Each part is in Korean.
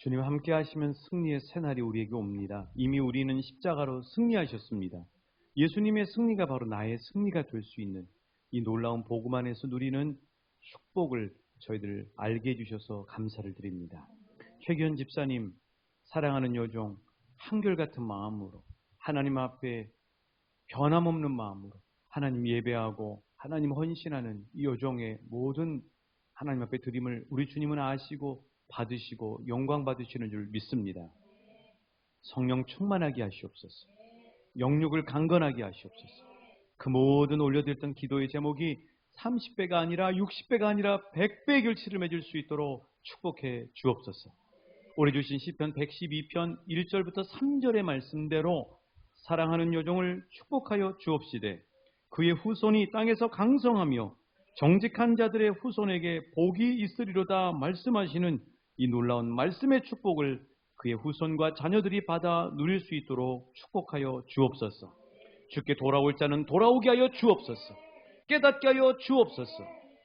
주님 함께 하시면 승리의 새날이 우리에게 옵니다. 이미 우리는 십자가로 승리하셨습니다. 예수님의 승리가 바로 나의 승리가 될 수 있는 이 놀라운 복음 안에서 누리는 축복을 저희들 알게 해주셔서 감사를 드립니다. 최기현 집사님, 사랑하는 여종, 한결같은 마음으로 하나님 앞에 변함없는 마음으로 하나님 예배하고 하나님 헌신하는 이 여종의 모든 하나님 앞에 드림을 우리 주님은 아시고 받으시고 영광 받으시는 줄 믿습니다. 성령 충만하게 하시옵소서. 영육을 강건하게 하시옵소서. 그 모든 올려드렸던 기도의 제목이 30배가 아니라 60배가 아니라 100배의 결실을 맺을 수 있도록 축복해 주옵소서. 올해 주신 시편 112편 1절부터 3절의 말씀대로 사랑하는 여종을 축복하여 주옵시되 그의 후손이 땅에서 강성하며 정직한 자들의 후손에게 복이 있으리로다 말씀하시는 이 놀라운 말씀의 축복을 그의 후손과 자녀들이 받아 누릴 수 있도록 축복하여 주옵소서. 주께 돌아올 자는 돌아오게 하여 주옵소서. 깨닫게 하여 주옵소서.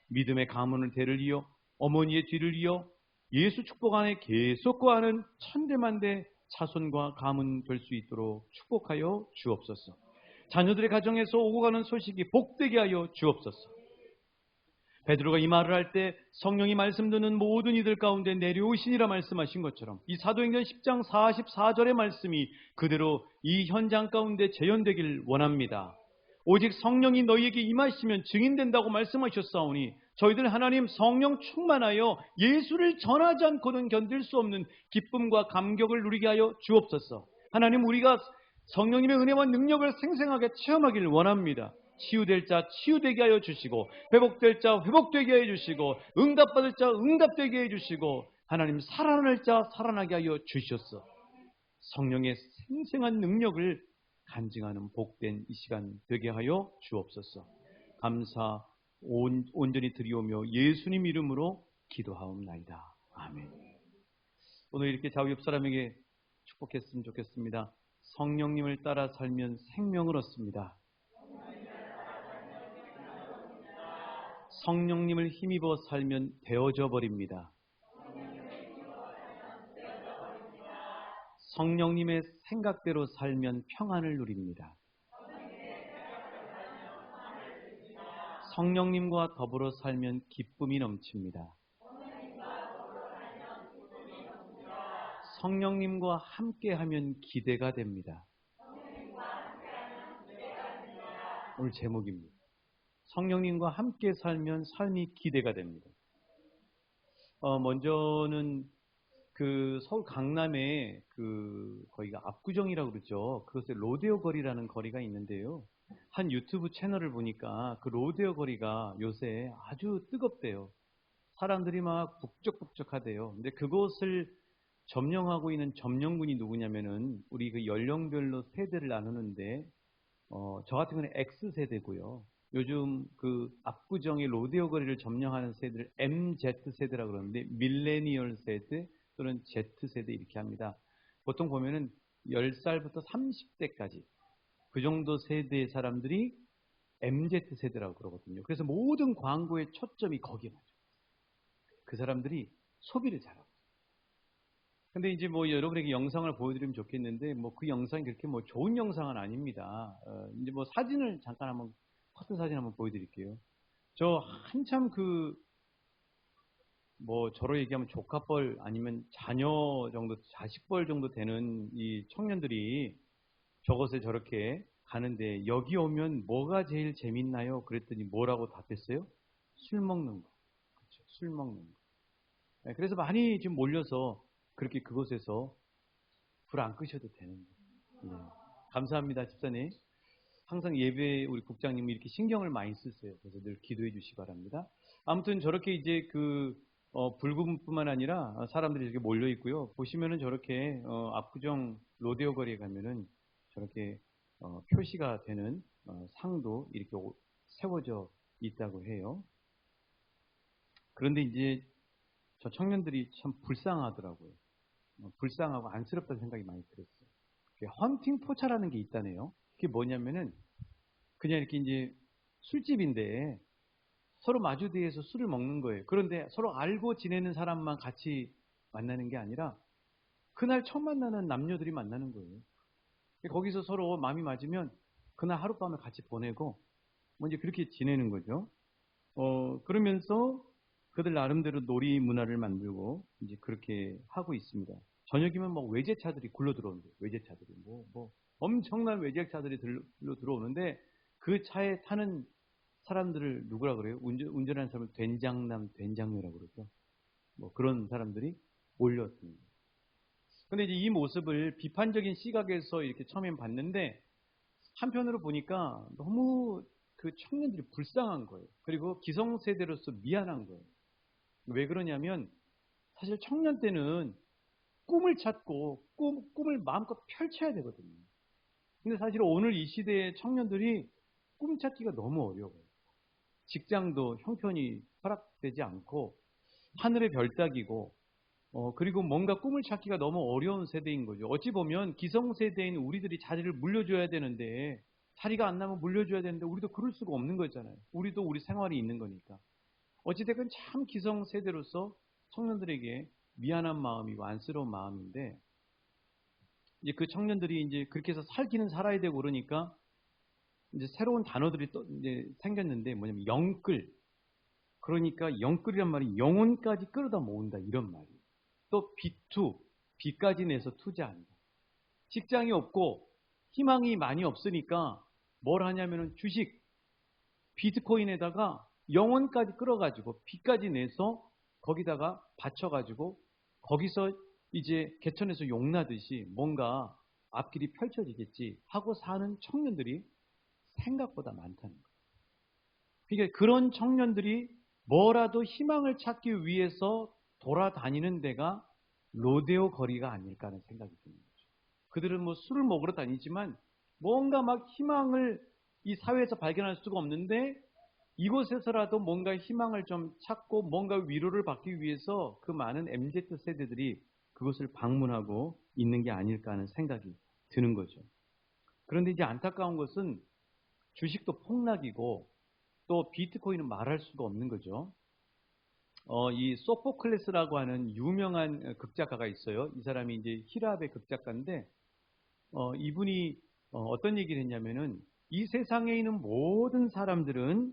믿음의 가문을 대를 이어 어머니의 뒤를 이어 예수 축복 안에 계속 거하는 천대만대 자손과 가문 될 수 있도록 축복하여 주옵소서. 자녀들의 가정에서 오고 가는 소식이 복되게 하여 주옵소서. 베드로가 이 말을 할 때 성령이 말씀 듣는 모든 이들 가운데 내려오시니라 말씀하신 것처럼 이 사도행전 10장 44절의 말씀이 그대로 이 현장 가운데 재현되길 원합니다. 오직 성령이 너희에게 임하시면 증인된다고 말씀하셨사오니 저희들 하나님 성령 충만하여 예수를 전하지 않고는 견딜 수 없는 기쁨과 감격을 누리게 하여 주옵소서. 하나님, 우리가 성령님의 은혜와 능력을 생생하게 체험하기를 원합니다. 치유될 자 치유되게 하여 주시고 회복될 자 회복되게 해 주시고 응답받을 자 응답되게 해 주시고 하나님 살아날 자 살아나게 하여 주시옵소서. 성령의 생생한 능력을 간증하는 복된 이 시간 되게 하여 주옵소서. 감사 온전히 드리오며 예수님 이름으로 기도하옵나이다. 아멘. 오늘 이렇게 좌우 옆 사람에게 축복했으면 좋겠습니다. 성령님을 따라 살면 생명을 얻습니다. 성령님을 힘입어 살면 되어져 버립니다. 성령님의 생각대로 살면 평안을 누립니다. 성령님과 더불어 살면 기쁨이 넘칩니다. 성령님과 함께하면 기대가 됩니다. 오늘 제목입니다. 성령님과 함께 살면 삶이 기대가 됩니다. 먼저는 그 서울 강남에 거기가 압구정이라고 그러죠. 그것에 로데오 거리라는 거리가 있는데요. 한 유튜브 채널을 보니까 그 로데오 거리가 요새 아주 뜨겁대요. 사람들이 막 북적북적하대요. 근데 그곳을 점령하고 있는 점령군이 누구냐면은 우리 그 연령별로 세대를 나누는데 저 같은 경우는 X세대고요. 요즘 그 압구정의 로데오 거리를 점령하는 세대를 MZ세대라고 그러는데 밀레니얼 세대 또는 Z세대 이렇게 합니다. 보통 보면은 10살부터 30대까지 그 정도 세대의 사람들이 MZ세대라고 그러거든요. 그래서 모든 광고의 초점이 거기에 맞아요. 그 사람들이 소비를 잘하고. 근데 이제 뭐 여러분에게 영상을 보여드리면 좋겠는데 뭐 그 영상이 그렇게 뭐 좋은 영상은 아닙니다. 이제 뭐 사진을 잠깐 한번 커튼 사진 한번 보여드릴게요. 저 한참 뭐 저로 얘기하면 조카뻘 아니면 자녀 정도 자식뻘 정도 되는 이 청년들이 저것에 저렇게 가는데 여기 오면 뭐가 제일 재밌나요? 그랬더니 뭐라고 답했어요? 술 먹는 거. 그렇죠. 술 먹는 거. 네, 그래서 많이 지금 몰려서 그렇게 그곳에서 불 안 끄셔도 되는 거예요. 네. 감사합니다, 집사님. 항상 예배에 우리 국장님이 이렇게 신경을 많이 쓰세요. 그래서 늘 기도해 주시기 바랍니다. 아무튼 저렇게 이제 불금뿐만 아니라 사람들이 이렇게 몰려 있고요. 보시면은 저렇게 압구정 로데오 거리에 가면은 저렇게 표시가 되는 상도 이렇게 세워져 있다고 해요. 그런데 이제 저 청년들이 참 불쌍하더라고요. 불쌍하고 안쓰럽다는 생각이 많이 들었어요. 헌팅 포차라는 게 있다네요. 그게 뭐냐면은 그냥 이렇게 이제 술집인데 서로 마주대에서 술을 먹는 거예요. 그런데 서로 알고 지내는 사람만 같이 만나는 게 아니라 그날 처음 만나는 남녀들이 만나는 거예요. 거기서 서로 마음이 맞으면 그날 하룻밤을 같이 보내고 뭐 이제 그렇게 지내는 거죠. 그러면서 그들 나름대로 놀이 문화를 만들고 이제 그렇게 하고 있습니다. 저녁이면 뭐 외제차들이 굴러 들어오는데, 외제차들이 뭐 엄청난 외제차들이 들어오는데 그 차에 타는 사람들을 누구라 그래요? 운전하는 사람을 된장남, 된장녀라고 그러죠. 뭐 그런 사람들이 몰렸습니다. 근데 이제 이 모습을 비판적인 시각에서 이렇게 처음엔 봤는데 한편으로 보니까 너무 그 청년들이 불쌍한 거예요. 그리고 기성세대로서 미안한 거예요. 왜 그러냐면 사실 청년 때는 꿈을 찾고 꿈을 마음껏 펼쳐야 되거든요. 근데 사실 오늘 이 시대의 청년들이 꿈 찾기가 너무 어려워요. 직장도 형편이 허락되지 않고 하늘의 별 따기고 그리고 뭔가 꿈을 찾기가 너무 어려운 세대인 거죠. 어찌 보면 기성세대인 우리들이 자리를 물려줘야 되는데 자리가 안 나면 물려줘야 되는데 우리도 그럴 수가 없는 거잖아요. 우리도 우리 생활이 있는 거니까. 어찌됐건 참 기성세대로서 청년들에게 미안한 마음이고 안쓰러운 마음인데 이제 그 청년들이 이제 그렇게 해서 살기는 살아야 되고 그러니까 이제 새로운 단어들이 또 이제 생겼는데 뭐냐면 영끌. 그러니까 영끌이란 말이 영혼까지 끌어다 모은다 이런 말이에요. 또 비투, 빚까지 내서 투자한다. 직장이 없고 희망이 많이 없으니까 뭘 하냐면은 주식, 비트코인에다가 영혼까지 끌어가지고 빚까지 내서 거기다가 받쳐가지고 거기서 이제 개천에서 용나듯이 뭔가 앞길이 펼쳐지겠지 하고 사는 청년들이 생각보다 많다는 거예요. 그러니까 그런 청년들이 뭐라도 희망을 찾기 위해서 돌아다니는 데가 로데오 거리가 아닐까 하는 생각이 드는 거죠. 그들은 뭐 술을 먹으러 다니지만 뭔가 막 희망을 이 사회에서 발견할 수가 없는데 이곳에서라도 뭔가 희망을 좀 찾고 뭔가 위로를 받기 위해서 그 많은 MZ 세대들이 그것을 방문하고 있는 게 아닐까 하는 생각이 드는 거죠. 그런데 이제 안타까운 것은 주식도 폭락이고 또 비트코인은 말할 수가 없는 거죠. 이 소포클레스라고 하는 유명한 극작가가 있어요. 이 사람이 이제 히랍의 극작가인데 이분이 어떤 얘기를 했냐면은 이 세상에 있는 모든 사람들은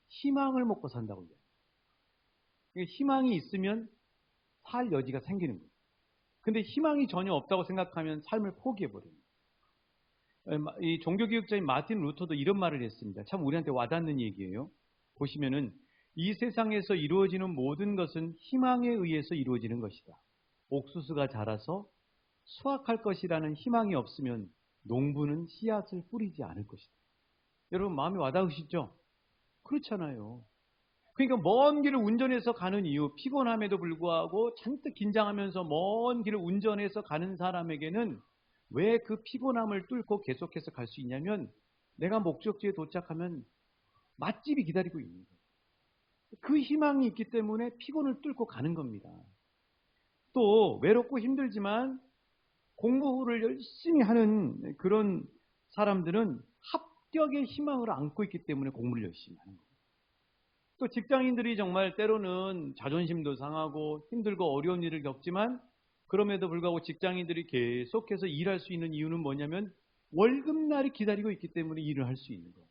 희망을 먹고 산다고 해요. 희망이 있으면 살 여지가 생기는 거예요. 근데 희망이 전혀 없다고 생각하면 삶을 포기해버려요. 이 종교개혁자인 마틴 루터도 이런 말을 했습니다. 참 우리한테 와닿는 얘기예요. 보시면은 이 세상에서 이루어지는 모든 것은 희망에 의해서 이루어지는 것이다. 옥수수가 자라서 수확할 것이라는 희망이 없으면 농부는 씨앗을 뿌리지 않을 것이다. 여러분 마음이 와닿으시죠? 그렇잖아요. 그러니까 먼 길을 운전해서 가는 이유, 피곤함에도 불구하고 잔뜩 긴장하면서 먼 길을 운전해서 가는 사람에게는 왜 그 피곤함을 뚫고 계속해서 갈 수 있냐면 내가 목적지에 도착하면 맛집이 기다리고 있는 거예요. 그 희망이 있기 때문에 피곤을 뚫고 가는 겁니다. 또 외롭고 힘들지만 공부를 열심히 하는 그런 사람들은 합격의 희망을 안고 있기 때문에 공부를 열심히 하는 거예요. 또 직장인들이 정말 때로는 자존심도 상하고 힘들고 어려운 일을 겪지만 그럼에도 불구하고 직장인들이 계속해서 일할 수 있는 이유는 뭐냐면 월급날이 기다리고 있기 때문에 일을 할 수 있는 거예요.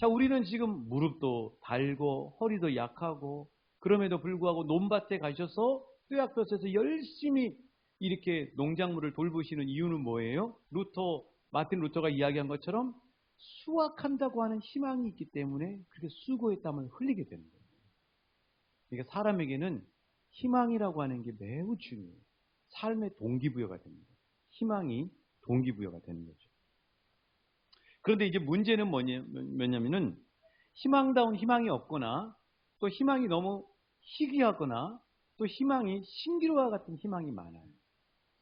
자, 우리는 지금 무릎도 달고 허리도 약하고 그럼에도 불구하고 논밭에 가셔서 뙤약볕에서 열심히 이렇게 농작물을 돌보시는 이유는 뭐예요? 마틴 루터가 이야기한 것처럼 수확한다고 하는 희망이 있기 때문에 그렇게 수고의 땀을 흘리게 되는 거예요. 그러니까 사람에게는 희망이라고 하는 게 매우 중요해요. 삶의 동기부여가 됩니다. 희망이 동기부여가 되는 거죠. 그런데 이제 문제는 뭐냐면은 희망다운 희망이 없거나 또 희망이 너무 희귀하거나 또 희망이 신기루와 같은 희망이 많아요.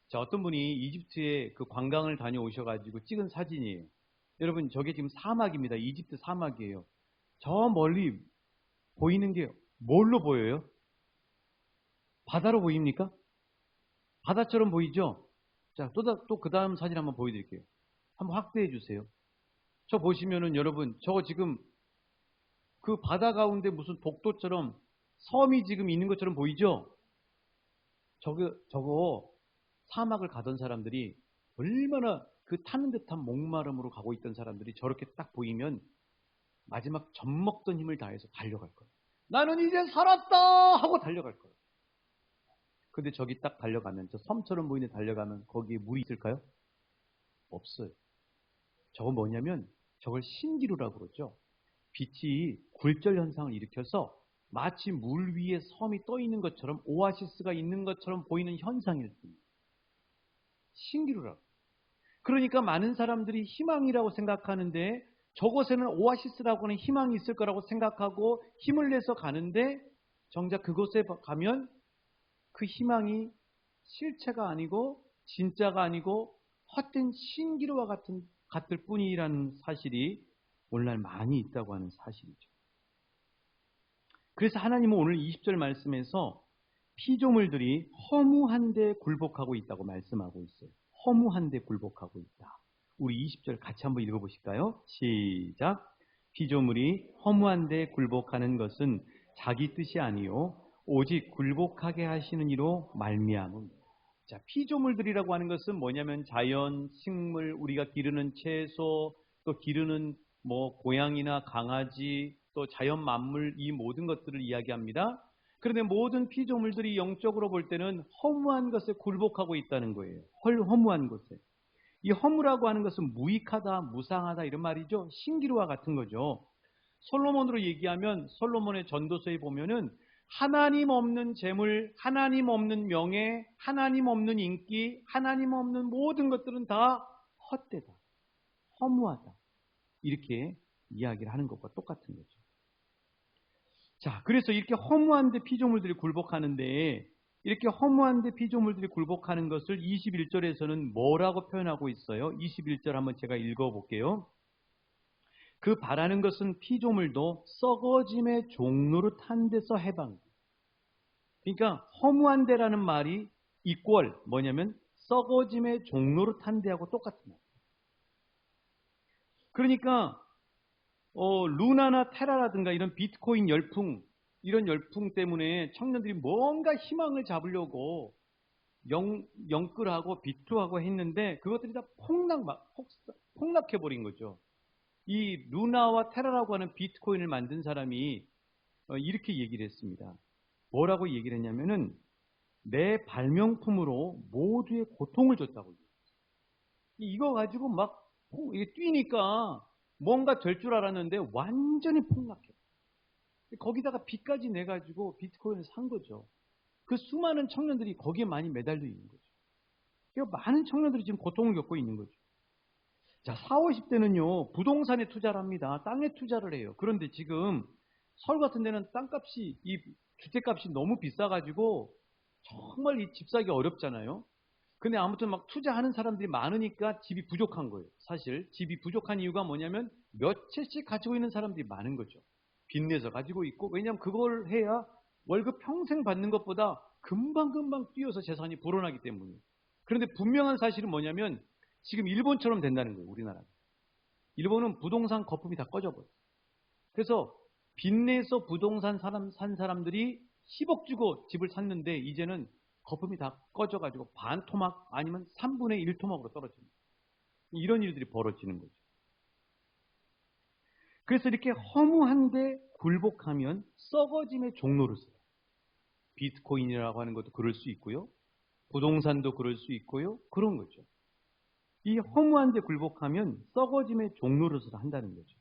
자, 어떤 분이 이집트에 그 관광을 다녀오셔가지고 찍은 사진이에요. 여러분, 저게 지금 사막입니다. 이집트 사막이에요. 저 멀리 보이는 게 뭘로 보여요? 바다로 보입니까? 바다처럼 보이죠? 자, 또 그 다음 사진 한번 보여드릴게요. 한번 확대해 주세요. 저 보시면은 여러분, 저거 지금 그 바다 가운데 무슨 독도처럼 섬이 지금 있는 것처럼 보이죠? 저거 사막을 가던 사람들이 얼마나 그 타는 듯한 목마름으로 가고 있던 사람들이 저렇게 딱 보이면 마지막 젖먹던 힘을 다해서 달려갈 거예요. 나는 이제 살았다 하고 달려갈 거예요. 근데 저기 딱 달려가면, 저 섬처럼 보이는 달려가면 거기에 물이 있을까요? 없어요. 저건 뭐냐면 저걸 신기루라고 그러죠. 빛이 굴절 현상을 일으켜서 마치 물 위에 섬이 떠 있는 것처럼, 오아시스가 있는 것처럼 보이는 현상일 뿐입니다. 신기루라고. 그러니까 많은 사람들이 희망이라고 생각하는데, 저곳에는 오아시스라고 하는 희망이 있을 거라고 생각하고 힘을 내서 가는데, 정작 그곳에 가면 그 희망이 실체가 아니고 진짜가 아니고 헛된 신기루와 같을 뿐이라는 사실이 오늘날 많이 있다고 하는 사실이죠. 그래서 하나님은 오늘 20절 말씀에서 피조물들이 허무한데 굴복하고 있다고 말씀하고 있어요. 허무한데 굴복하고 있다. 우리 20절 같이 한번 읽어보실까요? 시작. 피조물이 허무한데 굴복하는 것은 자기 뜻이 아니요 오직 굴복하게 하시는 이로 말미암음. 자, 피조물들이라고 하는 것은 뭐냐면 자연, 식물, 우리가 기르는 채소, 또 기르는 고양이나 강아지, 또 자연 만물, 이 모든 것들을 이야기합니다. 그런데 모든 피조물들이 영적으로 볼 때는 허무한 것에 굴복하고 있다는 거예요. 허무한 것에. 이 허무라고 하는 것은 무익하다, 무상하다 이런 말이죠. 신기루와 같은 거죠. 솔로몬으로 얘기하면 솔로몬의 전도서에 보면은 하나님 없는 재물, 하나님 없는 명예, 하나님 없는 인기, 하나님 없는 모든 것들은 다 헛되다, 허무하다 이렇게 이야기를 하는 것과 똑같은 거죠. 자, 그래서 이렇게 허무한데 피조물들이 굴복하는데, 이렇게 허무한데 피조물들이 굴복하는 것을 21절에서는 뭐라고 표현하고 있어요? 21절 한번 제가 읽어볼게요. 그 바라는 것은 피조물도 썩어짐의 종노릇한 데서 해방. 그러니까 허무한 데라는 말이 이퀄 뭐냐면 썩어짐의 종노릇한 데하고 똑같은 말이에요. 그러니까 루나나 테라라든가 이런 비트코인 열풍, 이런 열풍 때문에 청년들이 뭔가 희망을 잡으려고 영끌하고 비투하고 했는데 그것들이 다 폭락해버린 거죠. 이 루나와 테라라고 하는 비트코인을 만든 사람이 이렇게 얘기를 했습니다. 뭐라고 얘기를 했냐면은 내 발명품으로 모두의 고통을 줬다고. 이거 가지고 막 이게 뛰니까 뭔가 될 줄 알았는데 완전히 폭락해. 거기다가 빚까지 내가지고 비트코인을 산 거죠. 그 수많은 청년들이 거기에 많이 매달려 있는 거죠. 그러니까 많은 청년들이 지금 고통을 겪고 있는 거죠. 자, 40, 50대는요, 부동산에 투자를 합니다. 땅에 투자를 해요. 그런데 지금 서울 같은 데는 땅값이, 이 주택값이 너무 비싸가지고 정말 이 집 사기 어렵잖아요. 근데 아무튼 막 투자하는 사람들이 많으니까 집이 부족한 거예요. 사실 집이 부족한 이유가 뭐냐면 몇 채씩 가지고 있는 사람들이 많은 거죠. 빚내서 가지고 있고, 왜냐하면 그걸 해야 월급 평생 받는 것보다 금방금방 뛰어서 재산이 불어나기 때문이에요. 그런데 분명한 사실은 뭐냐면 지금 일본처럼 된다는 거예요. 우리나라가. 일본은 부동산 거품이 다 꺼져버려요. 그래서 빚내서 부동산 산 사람들이 10억 주고 집을 샀는데 이제는 거품이 다 꺼져가지고 반 토막 아니면 3분의 1 토막으로 떨어집니다. 이런 일들이 벌어지는 거죠. 그래서 이렇게 허무한데 굴복하면 썩어짐의 종노릇이에요. 비트코인이라고 하는 것도 그럴 수 있고요. 부동산도 그럴 수 있고요. 그런 거죠. 이 허무한데 굴복하면 썩어짐의 종노릇을 한다는 거죠.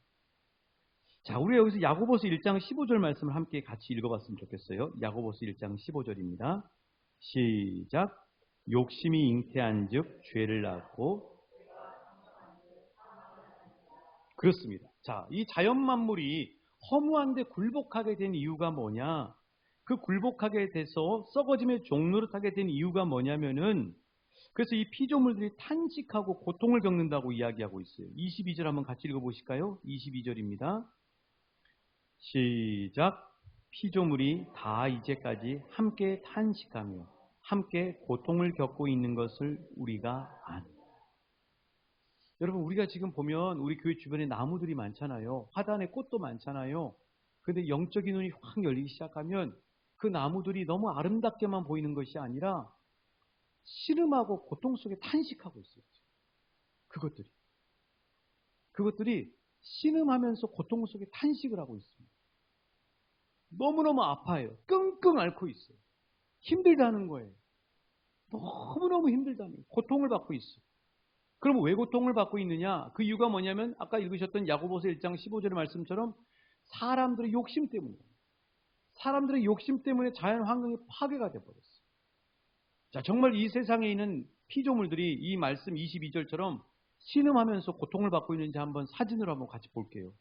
자, 우리 여기서 야고보서 1장 15절 말씀을 함께 같이 읽어봤으면 좋겠어요. 야고보서 1장 15절입니다. 시작. 욕심이 잉태한 즉 죄를 낳고. 그렇습니다. 자, 이 자연 만물이 허무한데 굴복하게 된 이유가 뭐냐? 그 굴복하게 돼서 썩어짐의 종노릇하게 된 이유가 뭐냐면은, 그래서 이 피조물들이 탄식하고 고통을 겪는다고 이야기하고 있어요. 22절 한번 같이 읽어보실까요? 22절입니다. 시작. 피조물이 다 이제까지 함께 탄식하며 함께 고통을 겪고 있는 것을 우리가 아는. 여러분, 우리가 지금 보면 우리 교회 주변에 나무들이 많잖아요. 화단에 꽃도 많잖아요. 근데 영적인 눈이 확 열리기 시작하면 그 나무들이 너무 아름답게만 보이는 것이 아니라 신음하고 고통 속에 탄식하고 있어요. 그것들이 신음하면서 고통 속에 탄식을 하고 있습니다. 너무너무 아파요. 끙끙 앓고 있어요. 힘들다는 거예요. 너무너무 힘들다는 거예요. 고통을 받고 있어요. 그럼 왜 고통을 받고 있느냐? 그 이유가 뭐냐면 아까 읽으셨던 야고보서 1장 15절의 말씀처럼 사람들의 욕심 때문이에요. 사람들의 욕심 때문에 자연 환경이 파괴가 되어버렸어요. 자, 정말 이 세상에 있는 피조물들이 이 말씀 22절처럼 신음하면서 고통을 받고 있는지 한번 사진으로 한번 같이 볼게요.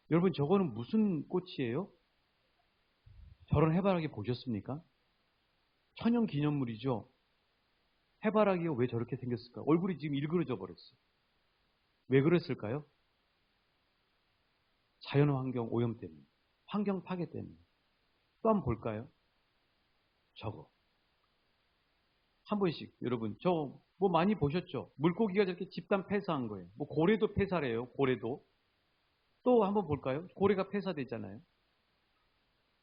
여러분, 저거는 무슨 꽃이에요? 저런 해바라기 보셨습니까? 천연 기념물이죠. 해바라기가 왜 저렇게 생겼을까? 얼굴이 지금 일그러져 버렸어요. 왜 그랬을까요? 자연환경 오염 때문에, 환경 파괴 때문에. 또 한번 볼까요? 저거. 한 번씩 여러분 저 뭐 많이 보셨죠? 물고기가 저렇게 집단 폐사한 거예요. 뭐 고래도 폐사래요. 고래도. 또 한번 볼까요? 고래가 폐사되잖아요.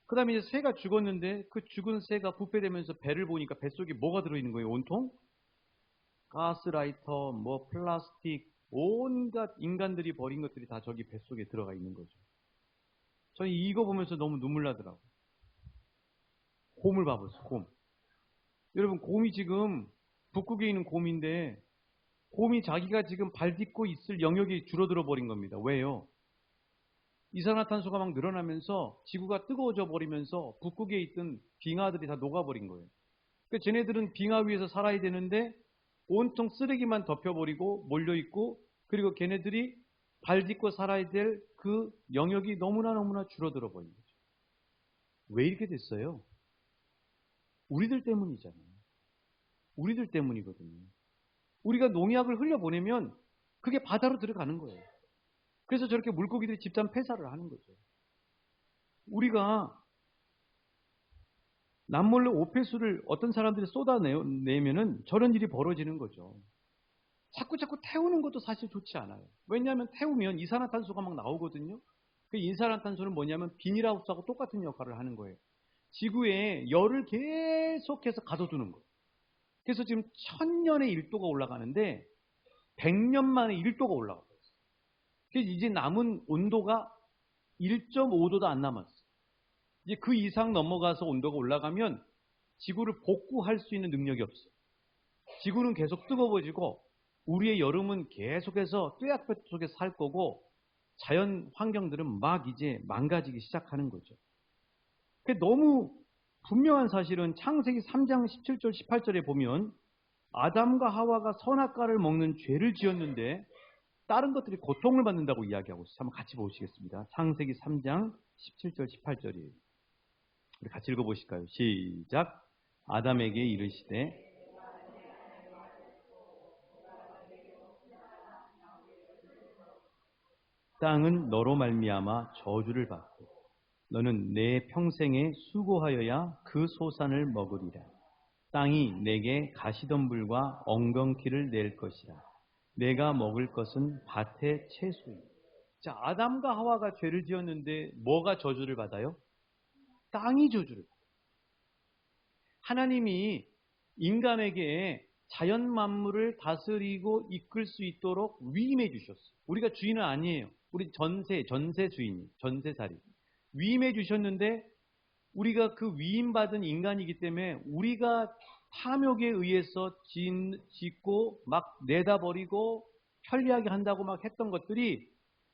그 다음에 이제 새가 죽었는데 그 죽은 새가 부패되면서 배를 보니까 뱃속에 뭐가 들어있는 거예요? 온통? 가스라이터, 뭐 플라스틱, 온갖 인간들이 버린 것들이 다 저기 뱃속에 들어가 있는 거죠. 저는 이거 보면서 너무 눈물 나더라고요. 곰을 봐보세요. 곰. 여러분, 곰이 지금 북극에 있는 곰인데 곰이 자기가 지금 발 딛고 있을 영역이 줄어들어 버린 겁니다. 왜요? 이산화탄소가 막 늘어나면서 지구가 뜨거워져 버리면서 북극에 있던 빙하들이 다 녹아버린 거예요. 그러니까 쟤네들은 빙하 위에서 살아야 되는데 온통 쓰레기만 덮여버리고 몰려있고, 그리고 걔네들이 발 딛고 살아야 될 그 영역이 너무나 줄어들어 버린 거죠. 왜 이렇게 됐어요? 우리들 때문이잖아요. 우리들 때문이거든요. 우리가 농약을 흘려보내면 그게 바다로 들어가는 거예요. 그래서 저렇게 물고기들이 집단 폐사를 하는 거죠. 우리가 남몰래 오폐수를 어떤 사람들이 쏟아내면은 저런 일이 벌어지는 거죠. 자꾸 태우는 것도 사실 좋지 않아요. 왜냐하면 태우면 이산화탄소가 막 나오거든요. 그 이산화탄소는 뭐냐면 비닐하우스하고 똑같은 역할을 하는 거예요. 지구에 열을 계속해서 가둬두는 거예요. 그래서 지금 1000년에 1도가 올라가는데 100년 만에 1도가 올라가고 있어요. 그래서 이제 남은 온도가 1.5도도 안 남았어요. 이제 그 이상 넘어가서 온도가 올라가면 지구를 복구할 수 있는 능력이 없어요. 지구는 계속 뜨거워지고 우리의 여름은 계속해서 뙤약볕 속에 살 거고 자연 환경들은 막 이제 망가지기 시작하는 거죠. 너무 분명한 사실은 창세기 3장 17절 18절에 보면 아담과 하와가 선악과를 먹는 죄를 지었는데 다른 것들이 고통을 받는다고 이야기하고 있어요. 한번 같이 보시겠습니다. 창세기 3장 17절 18절이에요. 우리 같이 읽어보실까요? 시작. 아담에게 이르시되 땅은 너로 말미암아 저주를 받고 너는 내 평생에 수고하여야 그 소산을 먹으리라. 땅이 내게 가시덤불과 엉겅퀴를 낼 것이라. 내가 먹을 것은 밭의 채소이다. 자, 아담과 하와가 죄를 지었는데 뭐가 저주를 받아요? 땅이 저주를 받아요. 하나님이 인간에게 자연 만물을 다스리고 이끌 수 있도록 위임해 주셨어요. 우리가 주인은 아니에요. 우리 전세 주인이, 전세살이. 위임해 주셨는데 우리가 그 위임받은 인간이기 때문에 우리가 탐욕에 의해서 짓고 막 내다버리고 편리하게 한다고 막 했던 것들이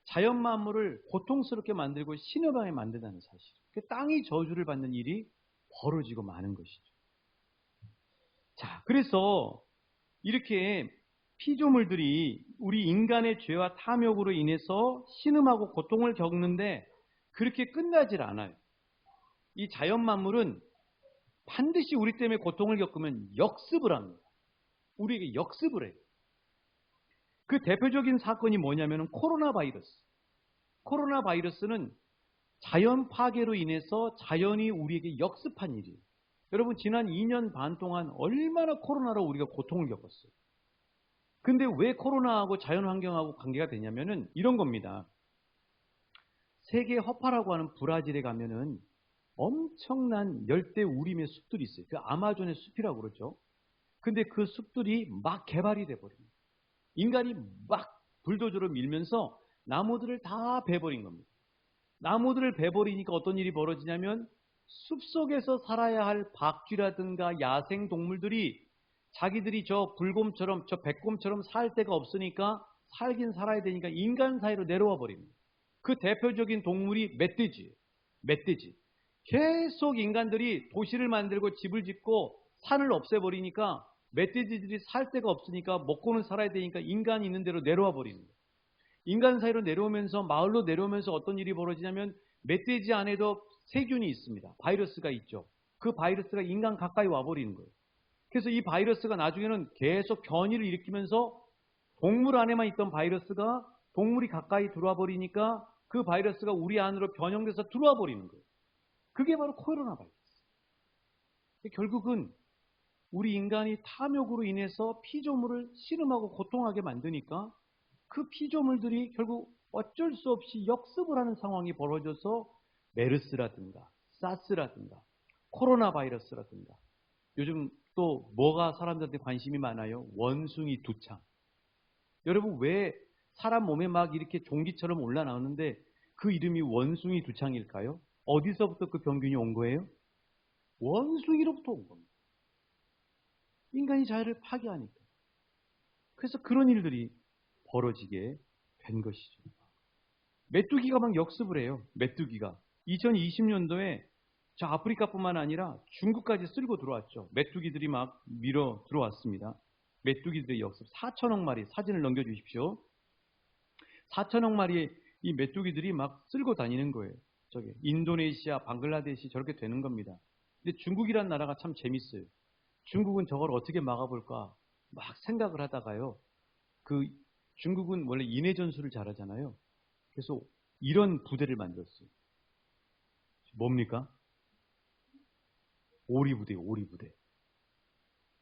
자연 만물을 고통스럽게 만들고 신음하게 만든다는 사실. 그 땅이 저주를 받는 일이 벌어지고 마는 것이죠. 자, 그래서 이렇게 피조물들이 우리 인간의 죄와 탐욕으로 인해서 신음하고 고통을 겪는데 그렇게 끝나질 않아요. 이 자연 만물은 반드시 우리 때문에 고통을 겪으면 역습을 합니다. 우리에게 역습을 해요. 그 대표적인 사건이 뭐냐면 코로나 바이러스. 코로나 바이러스는 자연 파괴로 인해서 자연이 우리에게 역습한 일이에요. 여러분, 지난 2년 반 동안 얼마나 코로나로 우리가 고통을 겪었어요. 근데 왜 코로나하고 자연 환경하고 관계가 되냐면은 이런 겁니다. 세계 허파라고 하는 브라질에 가면은 엄청난 열대 우림의 숲들이 있어요. 그 아마존의 숲이라고 그러죠. 근데 그 숲들이 막 개발이 돼버립니다. 인간이 막 불도저로 밀면서 나무들을 다 베버린 겁니다. 나무들을 베버리니까 어떤 일이 벌어지냐면 숲속에서 살아야 할 박쥐라든가 야생 동물들이 자기들이 저 불곰처럼 저 백곰처럼 살 데가 없으니까 살긴 살아야 되니까 인간 사이로 내려와 버립니다. 그 대표적인 동물이 멧돼지예요. 멧돼지. 계속 인간들이 도시를 만들고 집을 짓고 산을 없애버리니까 멧돼지들이 살 데가 없으니까 먹고는 살아야 되니까 인간이 있는 대로 내려와 버리는 거예요. 인간 사이로 내려오면서 마을로 내려오면서 어떤 일이 벌어지냐면 멧돼지 안에도 세균이 있습니다. 바이러스가 있죠. 그 바이러스가 인간 가까이 와버리는 거예요. 그래서 이 바이러스가 나중에는 계속 변이를 일으키면서 동물 안에만 있던 바이러스가 동물이 가까이 들어와 버리니까 그 바이러스가 우리 안으로 변형돼서 들어와 버리는 거예요. 그게 바로 코로나 바이러스. 결국은 우리 인간이 탐욕으로 인해서 피조물을 신음하고 고통하게 만드니까 그 피조물들이 결국 어쩔 수 없이 역습을 하는 상황이 벌어져서 메르스라든가 사스라든가 코로나 바이러스라든가 요즘 또 뭐가 사람들한테 관심이 많아요? 원숭이 두창. 여러분 왜 사람 몸에 막 이렇게 종기처럼 올라나오는데 그 이름이 원숭이 두창일까요? 어디서부터 그 병균이 온 거예요? 원숭이로부터 온 겁니다. 인간이 자연을 파괴하니까. 그래서 그런 일들이 벌어지게 된 것이죠. 메뚜기가 막 역습을 해요. 메뚜기가. 2020년도에 저 아프리카뿐만 아니라 중국까지 쓸고 들어왔죠. 메뚜기들이 막 밀어 들어왔습니다. 메뚜기들의 역습 4천억 마리 사진을 넘겨주십시오. 4천억 마리의 이 메뚜기들이 막 쓸고 다니는 거예요. 저기 인도네시아, 방글라데시 저렇게 되는 겁니다. 근데 중국이란 나라가 참 재밌어요. 중국은 저걸 어떻게 막아볼까 막 생각을 하다가요. 그 중국은 원래 인해 전술을 잘하잖아요. 그래서 이런 부대를 만들었어요. 뭡니까? 오리부대요, 오리부대.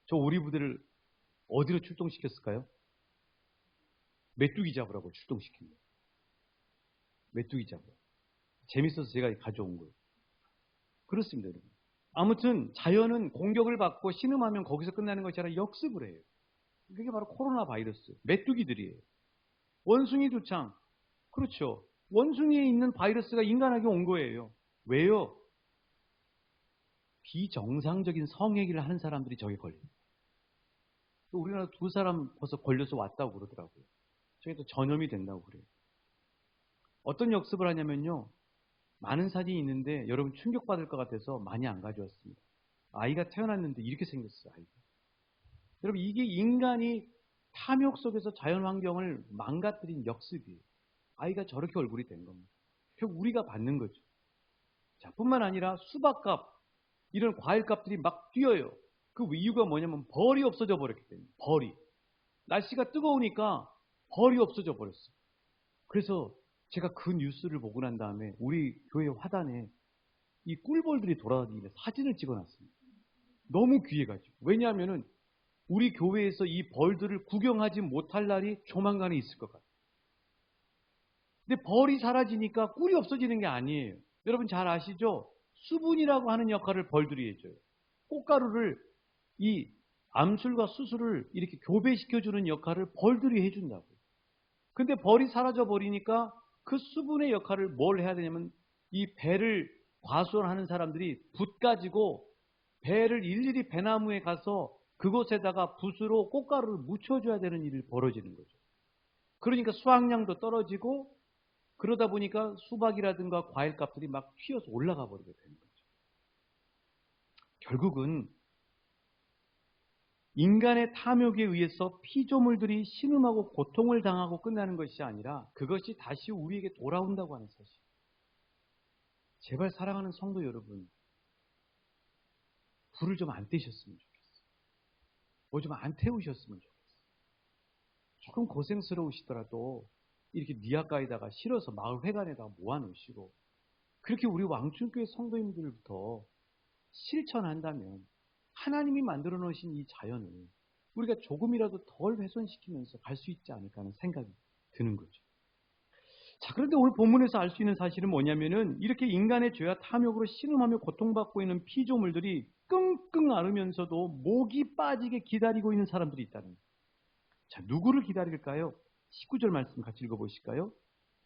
저 오리부대를 어디로 출동시켰을까요? 메뚜기 잡으라고 출동시킨 거예요. 메뚜기 잡으라고. 재밌어서 제가 가져온 거예요. 그렇습니다, 여러분. 아무튼 자연은 공격을 받고 신음하면 거기서 끝나는 것이 아니라 역습을 해요. 그게 바로 코로나 바이러스, 메뚜기들이에요. 원숭이 두창. 그렇죠. 원숭이에 있는 바이러스가 인간에게 온 거예요. 왜요? 비정상적인 성행위를 하는 사람들이 저게 걸려요. 우리나라 두 사람 벌써 걸려서 왔다고 그러더라고요. 저게 또 전염이 된다고 그래요. 어떤 역습을 하냐면요. 많은 사진이 있는데 여러분 충격받을 것 같아서 많이 안 가져왔습니다. 아이가 태어났는데 이렇게 생겼어요. 아이가. 여러분 이게 인간이 탐욕 속에서 자연환경을 망가뜨린 역습이에요. 아이가 저렇게 얼굴이 된 겁니다. 결국 우리가 받는 거죠. 자, 뿐만 아니라 수박값, 이런 과일값들이 막 뛰어요. 그 이유가 뭐냐면 벌이 없어져 버렸기 때문에. 벌이. 날씨가 뜨거우니까 벌이 없어져 버렸어요. 그래서 제가 그 뉴스를 보고 난 다음에 우리 교회 화단에 이 꿀벌들이 돌아다니는 사진을 찍어놨습니다. 너무 귀해가지고. 왜냐하면은 우리 교회에서 이 벌들을 구경하지 못할 날이 조만간에 있을 것 같아요. 근데 벌이 사라지니까 꿀이 없어지는 게 아니에요. 여러분 잘 아시죠? 수분이라고 하는 역할을 벌들이 해줘요. 꽃가루를 이 암술과 수술을 이렇게 교배시켜주는 역할을 벌들이 해준다고요. 근데 벌이 사라져 버리니까 그 수분의 역할을 뭘 해야 되냐면 이 배를 과수원하는 사람들이 붓 가지고 배를 일일이 배나무에 가서 그곳에다가 붓으로 꽃가루를 묻혀줘야 되는 일이 벌어지는 거죠. 그러니까 수확량도 떨어지고 그러다 보니까 수박이라든가 과일값들이 막 튀어서 올라가 버리게 되는 거죠. 결국은 인간의 탐욕에 의해서 피조물들이 신음하고 고통을 당하고 끝나는 것이 아니라 그것이 다시 우리에게 돌아온다고 하는 사실. 제발 사랑하는 성도 여러분, 불을 좀 안 떼셨으면 좋겠어요. 뭐 좀 안 태우셨으면 좋겠어요. 조금 고생스러우시더라도 이렇게 니아가에다가 실어서 마을 회관에다가 모아놓으시고 그렇게 우리 왕춘교회 성도님들부터 실천한다면 하나님이 만들어 놓으신 이 자연을 우리가 조금이라도 덜 훼손시키면서 갈 수 있지 않을까 하는 생각이 드는 거죠. 자, 그런데 오늘 본문에서 알 수 있는 사실은 뭐냐면은 이렇게 인간의 죄와 탐욕으로 신음하며 고통받고 있는 피조물들이 끙끙 앓으면서도 목이 빠지게 기다리고 있는 사람들이 있다는 거예요. 자, 누구를 기다릴까요? 19절 말씀 같이 읽어보실까요?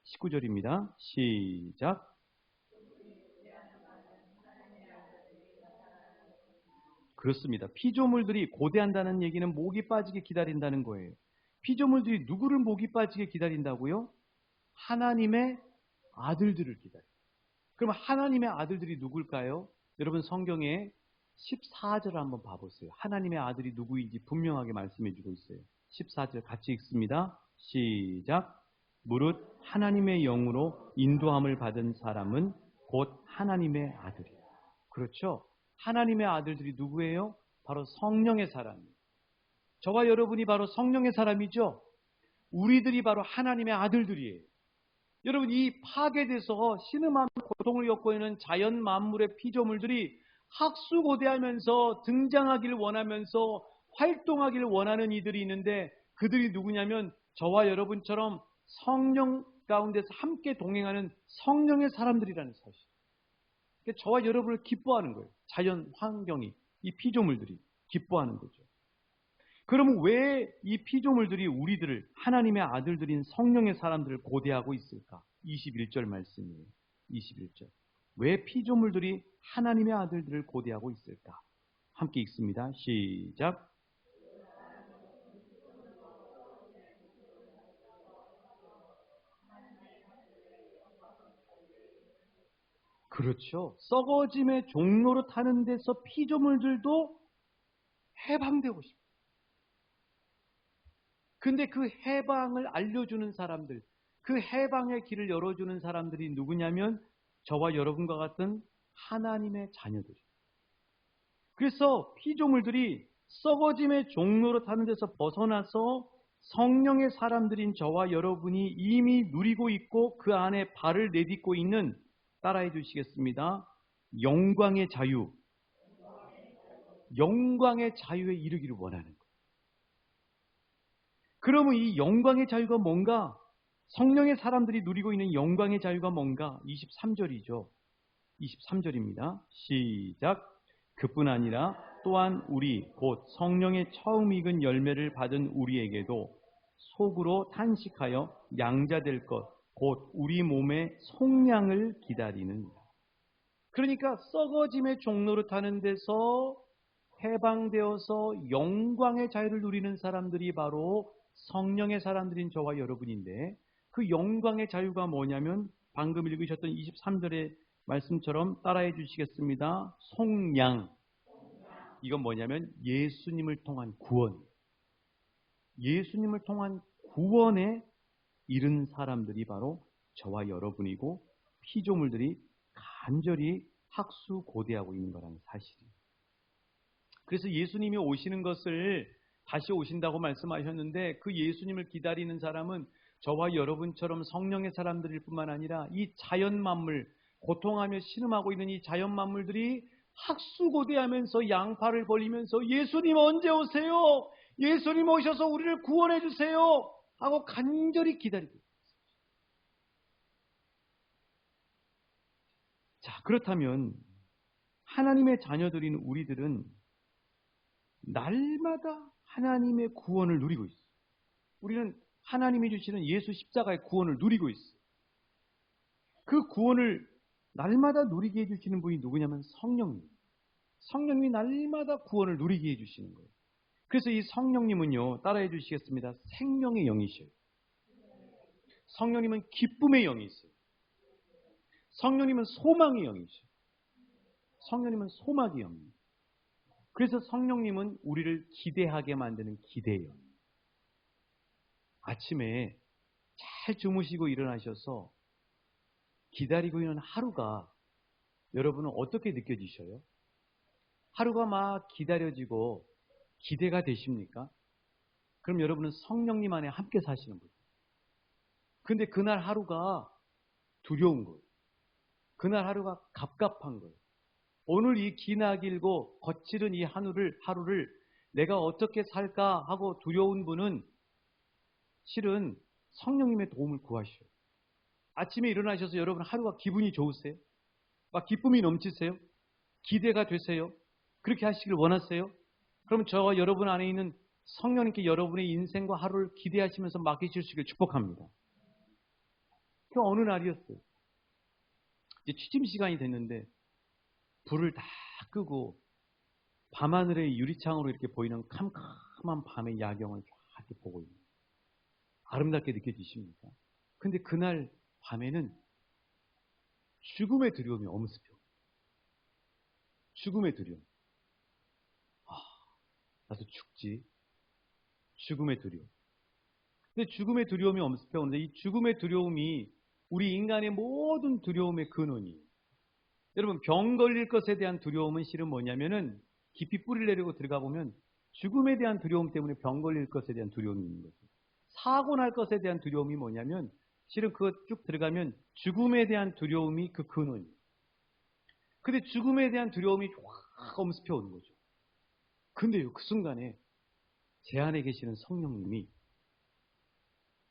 19절입니다. 시작. 그렇습니다. 피조물들이 고대한다는 얘기는 목이 빠지게 기다린다는 거예요. 피조물들이 누구를 목이 빠지게 기다린다고요? 하나님의 아들들을 기다려요. 그럼 하나님의 아들들이 누굴까요? 여러분 성경에 14절을 한번 봐보세요. 하나님의 아들이 누구인지 분명하게 말씀해 주고 있어요. 14절 같이 읽습니다. 시작. 무릇 하나님의 영으로 인도함을 받은 사람은 곧 하나님의 아들이에요. 그렇죠? 하나님의 아들들이 누구예요? 바로 성령의 사람이에요. 저와 여러분이 바로 성령의 사람이죠? 우리들이 바로 하나님의 아들들이에요. 여러분, 이 파괴돼서 신음하며 고통을 겪고 있는 자연 만물의 피조물들이 학수고대하면서 등장하기를 원하면서 활동하기를 원하는 이들이 있는데, 그들이 누구냐면 저와 여러분처럼 성령 가운데서 함께 동행하는 성령의 사람들이라는 사실. 그러니까 저와 여러분을 기뻐하는 거예요. 자연 환경이, 이 피조물들이 기뻐하는 거죠. 그러면 왜 이 피조물들이 우리들을, 하나님의 아들들인 성령의 사람들을 고대하고 있을까? 21절 말씀이에요. 21절. 왜 피조물들이 하나님의 아들들을 고대하고 있을까? 함께 읽습니다. 시작. 그렇죠. 썩어짐의 종로로 타는 데서 피조물들도 해방되고 싶어요. 근데 그 해방을 알려주는 사람들, 그 해방의 길을 열어주는 사람들이 누구냐면 저와 여러분과 같은 하나님의 자녀들이에요. 그래서 피조물들이 썩어짐의 종로로 타는 데서 벗어나서 성령의 사람들인 저와 여러분이 이미 누리고 있고 그 안에 발을 내딛고 있는, 따라해 주시겠습니다. 영광의 자유, 영광의 자유에 이르기를 원하는 거예요. 그러면 이 영광의 자유가 뭔가? 성령의 사람들이 누리고 있는 영광의 자유가 뭔가? 23절이죠. 23절입니다. 시작. 그뿐 아니라 또한 우리 곧 성령의 처음 익은 열매를 받은 우리에게도 속으로 탄식하여 양자될 것 곧 우리 몸의 속량을 기다리는. 그러니까 썩어짐의 종로를 타는 데서 해방되어서 영광의 자유를 누리는 사람들이 바로 성령의 사람들인 저와 여러분인데, 그 영광의 자유가 뭐냐면 방금 읽으셨던 23절의 말씀처럼 따라해 주시겠습니다. 속량. 이건 뭐냐면 예수님을 통한 구원. 예수님을 통한 구원에 이른 사람들이 바로 저와 여러분이고, 피조물들이 간절히 학수고대하고 있는 거라는 사실이에요. 그래서 예수님이 오시는 것을, 다시 오신다고 말씀하셨는데, 그 예수님을 기다리는 사람은 저와 여러분처럼 성령의 사람들일 뿐만 아니라 이 자연 만물, 고통하며 신음하고 있는 이 자연 만물들이 학수고대하면서 양팔을 벌리면서 예수님 언제 오세요? 예수님 오셔서 우리를 구원해 주세요 하고 간절히 기다리고 있습니다. 자, 그렇다면 하나님의 자녀들인 우리들은 날마다 하나님의 구원을 누리고 있어요. 우리는 하나님이 주시는 예수 십자가의 구원을 누리고 있어요. 그 구원을 날마다 누리게 해주시는 분이 누구냐면 성령님. 성령님이 날마다 구원을 누리게 해주시는 거예요. 그래서 이 성령님은요, 따라해 주시겠습니다. 생명의 영이셔요. 성령님은 기쁨의 영이 있어요. 성령님은 소망의 영이셔요. 성령님은 소망의 영이에요. 그래서 성령님은 우리를 기대하게 만드는 기대의 영. 아침에 잘 주무시고 일어나셔서 기다리고 있는 하루가 여러분은 어떻게 느껴지셔요? 하루가 막 기다려지고 기대가 되십니까? 그럼 여러분은 성령님 안에 함께 사시는 거예요. 근데 그날 하루가 두려운 거예요. 그날 하루가 갑갑한 거예요. 오늘 이 기나 길고 거칠은 이 하루를 내가 어떻게 살까 하고 두려운 분은 실은 성령님의 도움을 구하셔요. 아침에 일어나셔서 여러분 하루가 기분이 좋으세요? 막 기쁨이 넘치세요? 기대가 되세요? 그렇게 하시길 원하세요? 그럼 저와 여러분 안에 있는 성령님께 여러분의 인생과 하루를 기대하시면서 맡기실 수 있기를 축복합니다. 그 어느 날이었어요. 이제 취침 시간이 됐는데 불을 다 끄고 밤하늘의 유리창으로 이렇게 보이는 캄캄한 밤의 야경을 쫙 이렇게 보고 있는 아름답게 느껴지십니까? 근데 그날 밤에는 죽음의 두려움이 엄습해요. 죽음의 두려움. 나도 죽지. 죽음의 두려움. 근데 죽음의 두려움이 엄습해 오는데 이 죽음의 두려움이 우리 인간의 모든 두려움의 근원이에요. 여러분 병 걸릴 것에 대한 두려움은 실은 뭐냐면은 깊이 뿌리를 내리고 들어가 보면 죽음에 대한 두려움 때문에 병 걸릴 것에 대한 두려움이 있는 거죠. 사고 날 것에 대한 두려움이 뭐냐면 실은 그거 쭉 들어가면 죽음에 대한 두려움이 그 근원이에요. 근데 죽음에 대한 두려움이 확 엄습해 오는 거죠. 근데요 그 순간에 제 안에 계시는 성령님이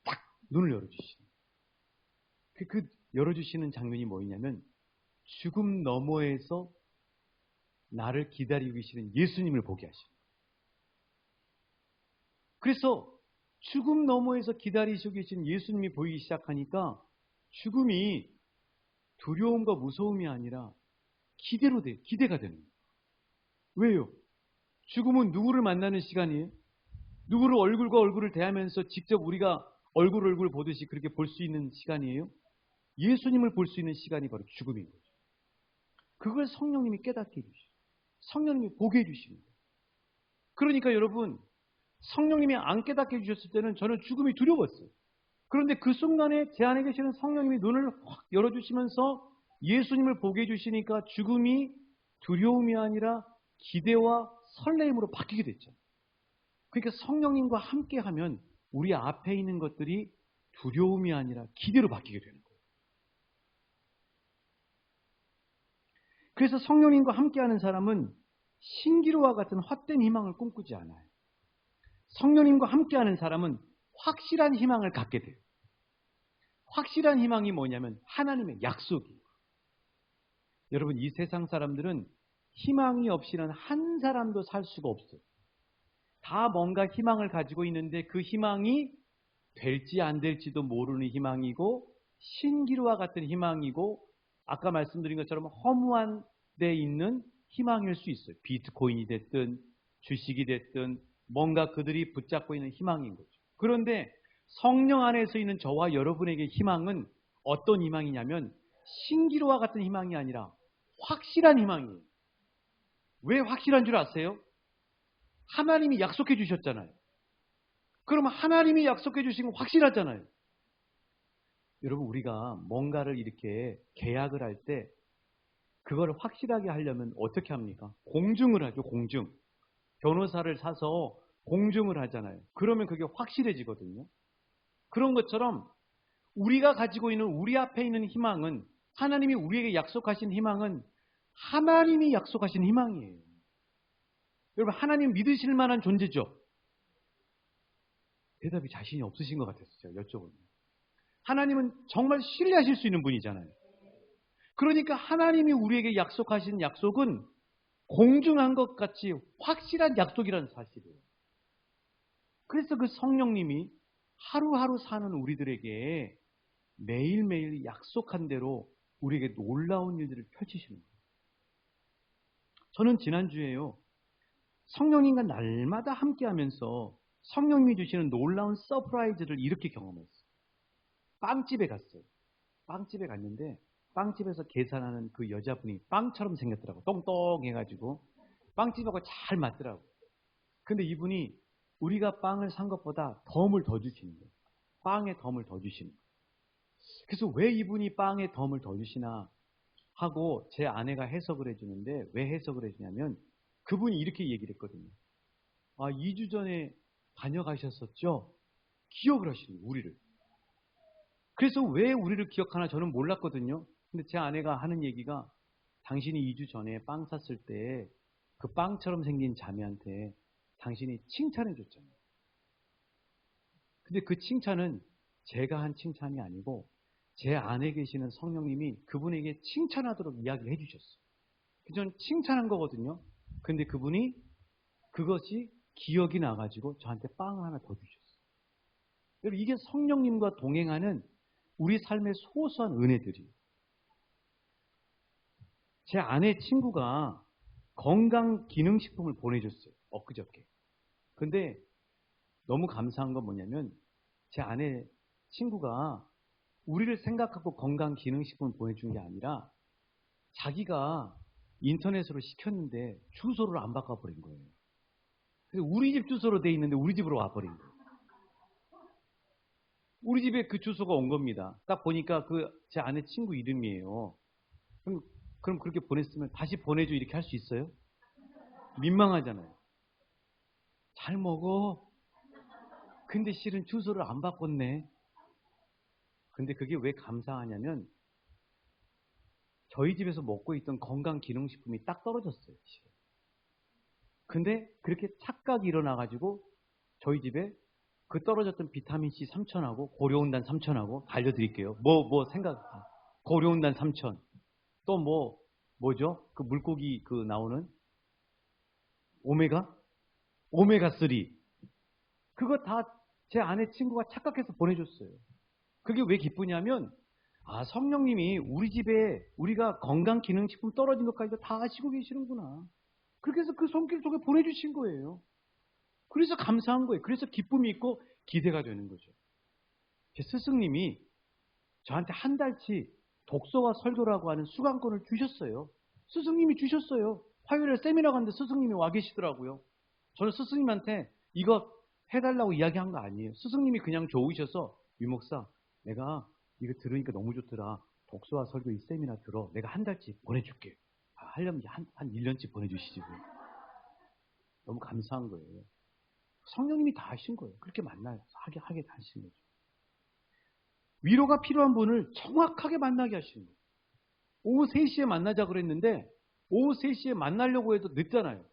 딱 눈을 열어주시는 그 열어주시는 장면이 뭐냐면 죽음 너머에서 나를 기다리고 계시는 예수님을 보게 하시는 거예요. 그래서 죽음 너머에서 기다리시고 계신 예수님이 보이기 시작하니까 죽음이 두려움과 무서움이 아니라 기대가 되는 거예요. 왜요? 죽음은 누구를 만나는 시간이에요? 누구를 얼굴과 얼굴을 대하면서 직접 우리가 얼굴 보듯이 그렇게 볼 수 있는 시간이에요? 예수님을 볼 수 있는 시간이 바로 죽음인 거죠. 그걸 성령님이 깨닫게 해주시고 성령님이 보게 해주십니다. 그러니까 여러분 성령님이 안 깨닫게 해주셨을 때는 저는 죽음이 두려웠어요. 그런데 그 순간에 제 안에 계시는 성령님이 눈을 확 열어주시면서 예수님을 보게 해주시니까 죽음이 두려움이 아니라 기대와 설레임으로 바뀌게 됐죠. 그러니까 성령님과 함께하면 우리 앞에 있는 것들이 두려움이 아니라 기대로 바뀌게 되는 거예요. 그래서 성령님과 함께하는 사람은 신기루와 같은 헛된 희망을 꿈꾸지 않아요. 성령님과 함께하는 사람은 확실한 희망을 갖게 돼요. 확실한 희망이 뭐냐면 하나님의 약속이에요. 여러분 이 세상 사람들은 희망이 없이는 한 사람도 살 수가 없어요. 다 뭔가 희망을 가지고 있는데 그 희망이 될지 안 될지도 모르는 희망이고 신기루와 같은 희망이고 아까 말씀드린 것처럼 허무한 데 있는 희망일 수 있어요. 비트코인이 됐든 주식이 됐든 뭔가 그들이 붙잡고 있는 희망인 거죠. 그런데 성령 안에서 있는 저와 여러분에게 희망은 어떤 희망이냐면 신기루와 같은 희망이 아니라 확실한 희망이에요. 왜 확실한 줄 아세요? 하나님이 약속해 주셨잖아요. 그러면 하나님이 약속해 주신 건 확실하잖아요. 여러분 우리가 뭔가를 이렇게 계약을 할 때 그걸 확실하게 하려면 어떻게 합니까? 공증을 하죠. 공증. 변호사를 사서 공증을 하잖아요. 그러면 그게 확실해지거든요. 그런 것처럼 우리가 가지고 있는 우리 앞에 있는 희망은 하나님이 우리에게 약속하신 희망은 하나님이 약속하신 희망이에요. 여러분 하나님 믿으실 만한 존재죠? 대답이 자신이 없으신 것 같았어요. 여쭤보면. 하나님은 정말 신뢰하실 수 있는 분이잖아요. 그러니까 하나님이 우리에게 약속하신 약속은 공정한 것 같이 확실한 약속이라는 사실이에요. 그래서 그 성령님이 하루하루 사는 우리들에게 매일매일 약속한 대로 우리에게 놀라운 일들을 펼치시는 거예요. 저는 지난주에요. 성령님과 날마다 함께하면서 성령님이 주시는 놀라운 서프라이즈를 이렇게 경험했어요. 빵집에 갔어요. 빵집에 갔는데 빵집에서 계산하는 그 여자분이 빵처럼 생겼더라고요. 똥똥해가지고 빵집하고 잘 맞더라고요. 근데 이분이 우리가 빵을 산 것보다 덤을 더 주시는 거예요. 빵에 덤을 더 주시는 거예요. 그래서 왜 이분이 빵에 덤을 더 주시나 하고 제 아내가 해석을 해주는데 왜 해석을 해주냐면 그분이 이렇게 얘기를 했거든요. 2주 전에 다녀가셨었죠? 기억을 하시는 거예요, 우리를. 그래서 왜 우리를 기억하나 저는 몰랐거든요. 근데 제 아내가 하는 얘기가 당신이 2주 전에 빵 샀을 때 그 빵처럼 생긴 자매한테 당신이 칭찬해 줬잖아요. 근데 그 칭찬은 제가 한 칭찬이 아니고 제 안에 계시는 성령님이 그분에게 칭찬하도록 이야기해 주셨어요. 전 칭찬한 거거든요. 근데 그분이 그것이 기억이 나가지고 저한테 빵을 하나 더 주셨어요. 여러분, 이게 성령님과 동행하는 우리 삶의 소소한 은혜들이에요. 제 아내 친구가 건강기능식품을 보내줬어요. 엊그저께. 근데 너무 감사한 건 뭐냐면 제 아내 친구가 우리를 생각하고 건강기능식품을 보내준 게 아니라 자기가 인터넷으로 시켰는데 주소를 안 바꿔버린 거예요. 그래서 우리 집 주소로 돼 있는데 우리 집으로 와버린 거예요. 우리 집에 그 주소가 온 겁니다. 딱 보니까 그 제 아내 친구 이름이에요. 그럼 그렇게 보냈으면 다시 보내줘 이렇게 할 수 있어요? 민망하잖아요. 잘 먹어. 근데 실은 주소를 안 바꿨네. 근데 그게 왜 감사하냐면 저희 집에서 먹고 있던 건강기능식품이 딱 떨어졌어요. 실은. 근데 그렇게 착각이 일어나가지고 저희 집에 그 떨어졌던 비타민C 3천하고 고려온단 3천하고 알려드릴게요. 고려온단 3천. 또 뭐죠? 그 물고기 그 나오는 오메가3. 그거 다 제 아내 친구가 착각해서 보내줬어요. 그게 왜 기쁘냐면, 성령님이 우리 집에 우리가 건강기능식품 떨어진 것까지도 다 아시고 계시는구나. 그렇게 해서 그 손길 속에 보내주신 거예요. 그래서 감사한 거예요. 그래서 기쁨이 있고 기대가 되는 거죠. 제 스승님이 저한테 한 달치 독서와 설교라고 하는 수강권을 주셨어요. 스승님이 주셨어요. 화요일에 세미나 갔는데 스승님이 와 계시더라고요. 저는 스승님한테 이거 해달라고 이야기한 거 아니에요. 스승님이 그냥 좋으셔서 유목사 내가 이거 들으니까 너무 좋더라. 독서와 설교 이 세미나 들어. 내가 한 달치 보내줄게. 하려면 한 1년치 보내주시지. 너무 감사한 거예요. 성령님이 다 하신 거예요. 그렇게 하게 하신 거죠. 위로가 필요한 분을 정확하게 만나게 하시는 거예요. 오후 3시에 만나자 그랬는데 오후 3시에 만나려고 해도 늦잖아요.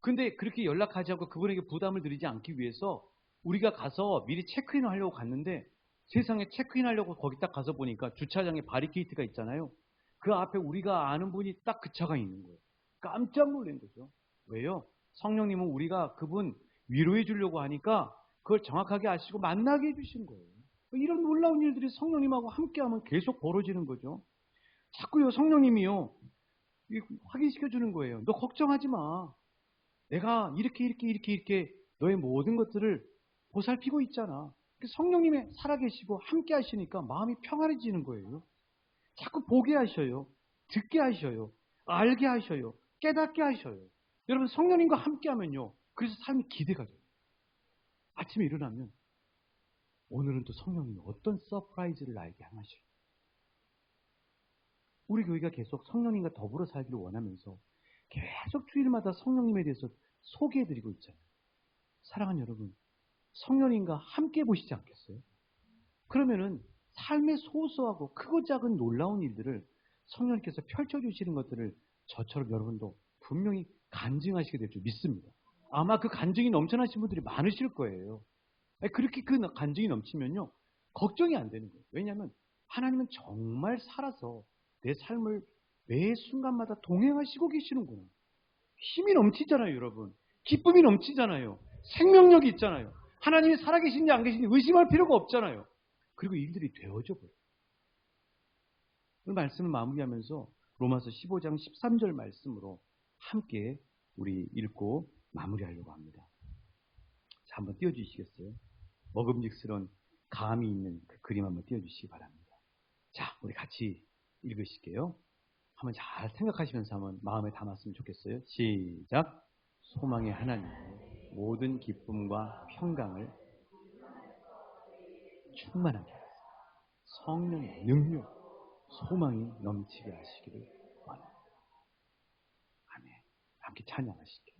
근데 그렇게 연락하지 않고 그분에게 부담을 드리지 않기 위해서 우리가 가서 미리 체크인을 하려고 갔는데 세상에 체크인 하려고 거기 딱 가서 보니까 주차장에 바리케이트가 있잖아요. 그 앞에 우리가 아는 분이 딱 그 차가 있는 거예요. 깜짝 놀란 거죠. 왜요? 성령님은 우리가 그분 위로해 주려고 하니까 그걸 정확하게 아시고 만나게 해주신 거예요. 이런 놀라운 일들이 성령님하고 함께하면 계속 벌어지는 거죠. 자꾸요 성령님이요 확인시켜 주는 거예요. 너 걱정하지 마. 내가 이렇게 너의 모든 것들을 보살피고 있잖아. 성령님이 살아계시고 함께 하시니까 마음이 평안해지는 거예요. 자꾸 보게 하셔요. 듣게 하셔요. 알게 하셔요. 깨닫게 하셔요. 여러분 성령님과 함께 하면요. 그래서 삶이 기대가 돼요. 아침에 일어나면 오늘은 또 성령님이 어떤 서프라이즈를 나에게 향하실까. 우리 교회가 계속 성령님과 더불어 살기를 원하면서 계속 주일마다 성령님에 대해서 소개해드리고 있잖아요. 사랑하는 여러분, 성령님과 함께 보시지 않겠어요? 그러면은 삶의 소소하고 크고 작은 놀라운 일들을 성령님께서 펼쳐주시는 것들을 저처럼 여러분도 분명히 간증하시게 될 줄 믿습니다. 아마 그 간증이 넘쳐나신 분들이 많으실 거예요. 그렇게 그 간증이 넘치면요, 걱정이 안 되는 거예요. 왜냐하면 하나님은 정말 살아서 내 삶을 매 순간마다 동행하시고 계시는구나. 힘이 넘치잖아요, 여러분. 기쁨이 넘치잖아요. 생명력이 있잖아요. 하나님이 살아계신지 안 계신지 의심할 필요가 없잖아요. 그리고 일들이 되어져 버려요. 그 말씀을 마무리하면서 로마서 15장 13절 말씀으로 함께 우리 읽고 마무리하려고 합니다. 자, 한번 띄워주시겠어요? 먹음직스러운 감이 있는 그 그림 한번 띄워주시기 바랍니다. 자, 우리 같이 읽으실게요. 한번 잘 생각하시면서 한번 마음에 담았으면 좋겠어요. 시작. 소망의 하나님, 모든 기쁨과 평강을 충만하게 하소서. 성령의 능력, 소망이 넘치게 하시기를 원합니다. 아멘. 함께 찬양하시죠.